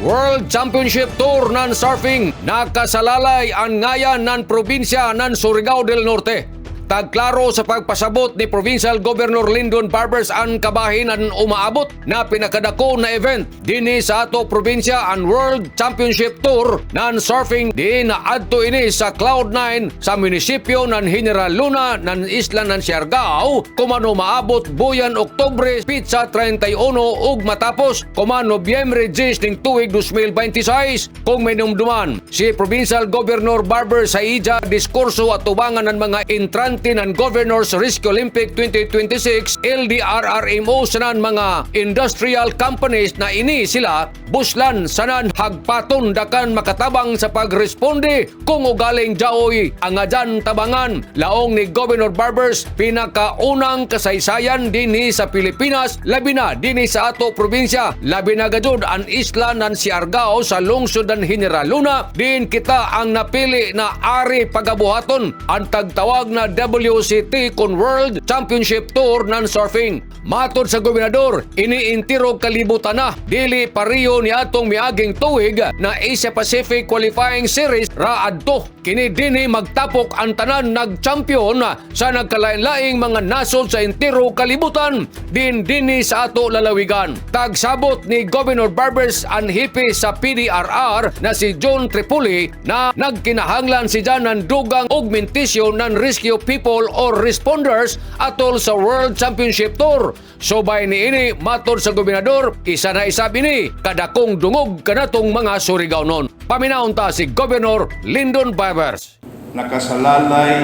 World Championship Tour nan surfing nakasalalay ang ngayan nan probinsya nan Surigao del Norte. Tagklaro sa pagpasabot ni Provincial Governor Lyndon Barbers ang kabahin ang umaabot na pinakadako na event dinhi sa ato probinsya ang World Championship Tour nan surfing di naadto ini sa Cloud9 sa munisipyo ng General Luna ng isla ng Siargao kumano maabot buyan Oktubre pitsa 31 ug matapos kumano Nobyembre 10 ning tuig 2026 kung may numduman si Provincial Governor Barbers sa ija diskurso at tubangan ng mga entrante ng Governors Risky Olympic 2026 LDRRMO sanan mga industrial companies na ini sila buslan sanan hagpaton dakan makatabang sa pagresponde kung ugaling jaoy ang adyan tabangan laong ni Governor Barbers pinakaunang kasaysayan dinhi sa Pilipinas labi na dinhi sa ato probinsya labi na gajud ang isla ng Siargao sa lungsod ng General Luna din kita ang napili na ari pagabuhaton ang tagtawag na WCT kon World Championship Tour ng surfing. Matod sa gobernador, iniintirog kalibutan na dili pariyo ni atong miaging tuig na Asia Pacific Qualifying Series ra adto. Kini dinhi magtapok ang tanan nag-champion sa nagkalain-laing mga nasod sa intiro kalibutan dinhi sa ato lalawigan. Tagsabot ni Governor Barbers ang hipi sa PDRR na si John Tripoli na nagkinahanglan si ng dugang augmentation ng rescue people or responders atol sa World Championship Tour. Subay ni ini matod sa gobernador, isa na isa bini kadakong dungog kanatong mga Surigao-non. Paminaon ta si Governor Lyndon Barbers. Nakasalalay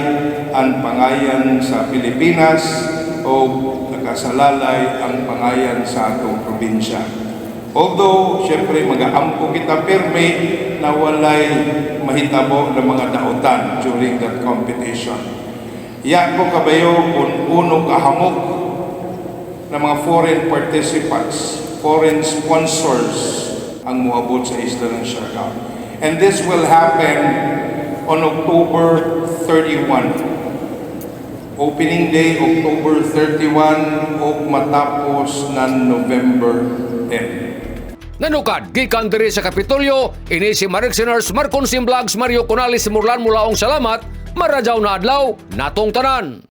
ang pangayan sa Pilipinas o nakasalalay ang pangayan sa atong probinsya. Although, syempre, mag-aampo kita pirmi na walay mahitabo ng mga dautan during that competition. Iyan ko kabayo kung uno kahamok ng mga foreign participants, foreign sponsors ang muabot sa isla ng Siargao. And this will happen on October 31. Opening day, October 31 o matapos ng November 10. Nanukad, gikan diri sa Kapitolyo, ini si Mariksiners Marconsim Vlogs Mario Conales Murlan Mulaong salamat, maradyaw na adlaw, natong tanan.